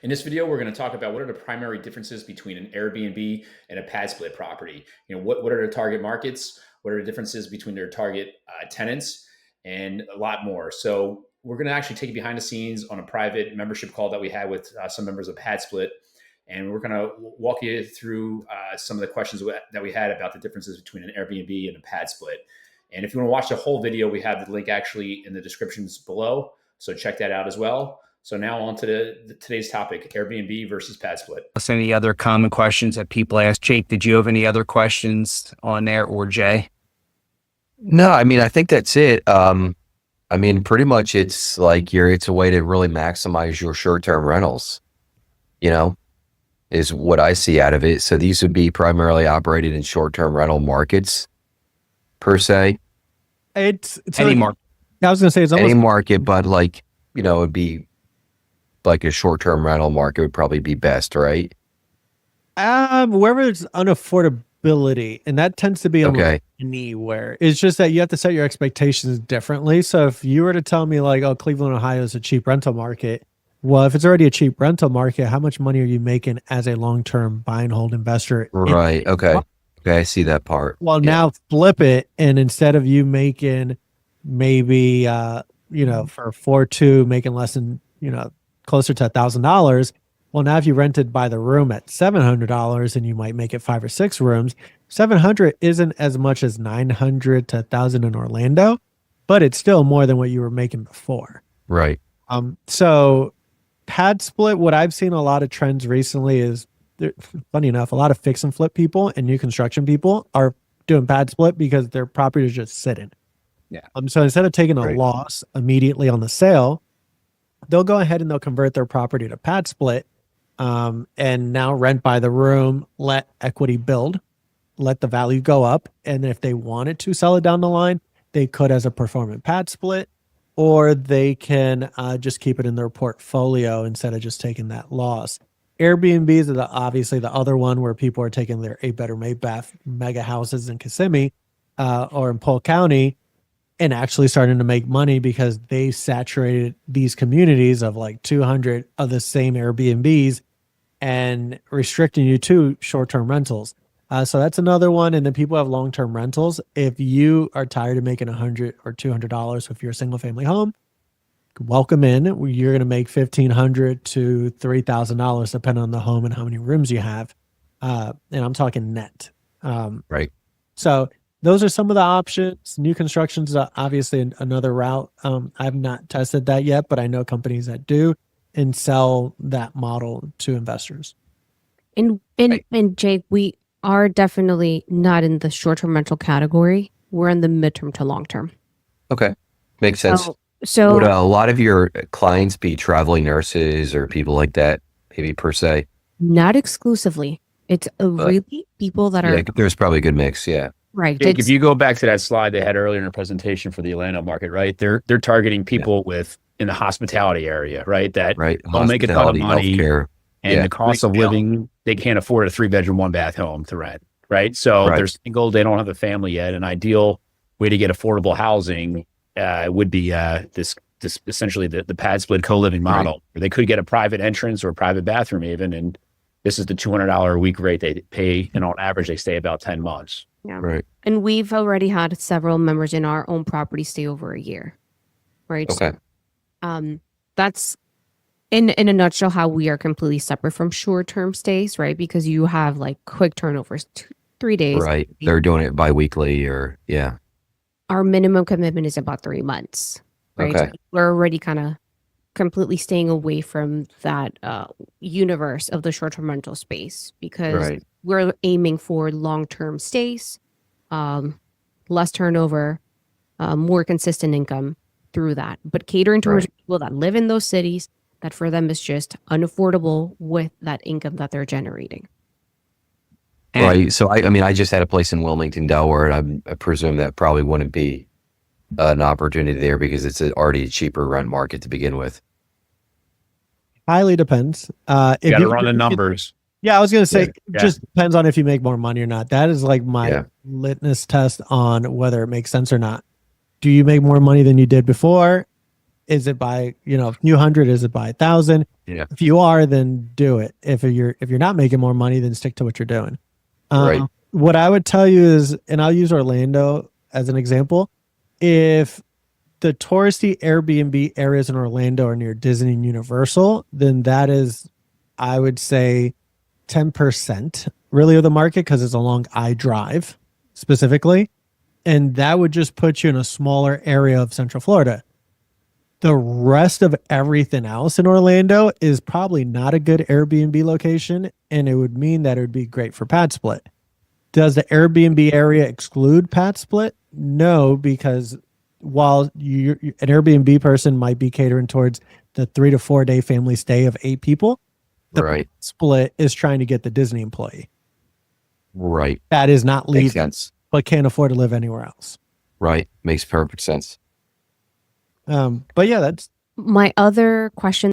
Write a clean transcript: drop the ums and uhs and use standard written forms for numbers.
In this video, we're going to talk about what are the primary differences between an Airbnb and a pad split property. What are the target markets? What are the differences between their target tenants, and a lot more. So we're going to actually take you behind the scenes on a private membership call that we had with some members of Padsplit, and we're going to walk you through some of the questions that we had about the differences between an Airbnb and a Padsplit. And if you want to watch the whole video, we have the link actually in the descriptions below. So check that out as well. So now on to today's topic, Airbnb versus Padsplit. Any other common questions that people ask? Jake, did you have any other questions on there, or Jay? No, I mean, I think that's it. I mean, pretty much it's like it's a way to really maximize your short-term rentals, is what I see out of it. So these would be primarily operated in short-term rental markets per se. It's any market. I was going to say it's almost any market, but it'd be like a short-term rental market would probably be best, right? wherever it's unaffordability, and that tends to be Okay. anywhere. It's just that you have to set your expectations differently. So if you were to tell me like, oh, Cleveland, Ohio is a cheap rental market, well, if it's already a cheap rental market, how much money are you making as a long-term buy and hold investor? Right. Okay. Okay. I see that part. Well, now flip it, and instead of you making maybe for 4.2 making less than closer to $1,000, well, now if you rented by the room at $700 and you might make it 5 or 6 rooms, 700 isn't as much as 900 to 1,000 in Orlando, but it's still more than what you were making before. Right. So pad split, what I've seen a lot of trends recently is, funny enough, a lot of fix and flip people and new construction people are doing pad split because their property is just sitting. Yeah. So instead of taking a Right. loss immediately on the sale, they'll go ahead and they'll convert their property to pad split, and now rent by the room, let equity build, let the value go up. And if they wanted to sell it down the line, they could as a performant pad split, or they can just keep it in their portfolio instead of just taking that loss. Airbnbs are obviously the other one where people are taking their 8-bedroom, 8-bath mega houses in Kissimmee or in Polk County and actually starting to make money because they saturated these communities of like 200 of the same Airbnbs and restricting you to short-term rentals. So that's another one. And then people have long-term rentals. If you are tired of making $100 or $200 with your single family home, welcome in. You're going to make $1,500 to $3,000 depending on the home and how many rooms you have. And I'm talking net. Right. So those are some of the options. New constructions are obviously another route. I've not tested that yet, but I know companies that do and sell that model to investors. And Jake, we are definitely not in the short-term rental category. We're in the midterm to long-term. Okay. Makes sense. So Would a lot of your clients be traveling nurses or people like that, maybe per se? not exclusively. It's really people that are Yeah, there's probably a good mix. Yeah. right. Jake, if you go back to that slide they had earlier in the presentation for the Atlanta market, right? They're targeting people in the hospitality area, right? That Right. don't make a ton of Hospitality, money, healthcare. and Yeah. the cost of living, they can't afford a 3-bedroom, 1-bath home to rent, right? So Right. they're single, they don't have a family yet. An ideal way to get affordable housing would be this essentially the pad split co-living model, where they could get a private entrance or a private bathroom even, and this is the $200 a week rate they pay, and on average they stay about 10 months. Yeah. Right. And we've already had several members in our own property stay over a year, right? Okay. That's in a nutshell how we are completely separate from short-term stays, right? Because you have like quick turnovers, 3 days. Right. They're doing it bi-weekly or yeah. Our minimum commitment is about 3 months, right? Okay. So we're already kind of completely staying away from that universe of the short-term rental space because Right. we're aiming for long-term stays, less turnover, more consistent income through that. But catering towards Right. people that live in those cities, that for them is just unaffordable with that income that they're generating. And- Right. So I mean, I just had a place in Wilmington, Delaware, and I presume that probably wouldn't be an opportunity there because it's already a cheaper rent market to begin with. Highly depends. You got to run the numbers. Yeah, I was going to say, Yeah. it just depends on if you make more money or not. That is like my Yeah. litmus test on whether it makes sense or not. Do you make more money than you did before? Is it by, a few hundred? Is it by 1,000? Yeah. If you are, then do it. If you're not making more money, then stick to what you're doing. Right. What I would tell you is, and I'll use Orlando as an example. If the touristy Airbnb areas in Orlando are near Disney and Universal, then that is, I would say, 10% really of the market, because it's along I-Drive specifically. And that would just put you in a smaller area of Central Florida. The rest of everything else in Orlando is probably not a good Airbnb location, and it would mean that it would be great for Padsplit. Does the Airbnb area exclude Padsplit? No, because while an Airbnb person might be catering towards the 3 to 4 day family stay of 8 people, the Right. Split is trying to get the Disney employee Right. that is not Makes leaving sense. but can't afford to live anywhere else. Right. Makes perfect sense. But yeah, that's My other question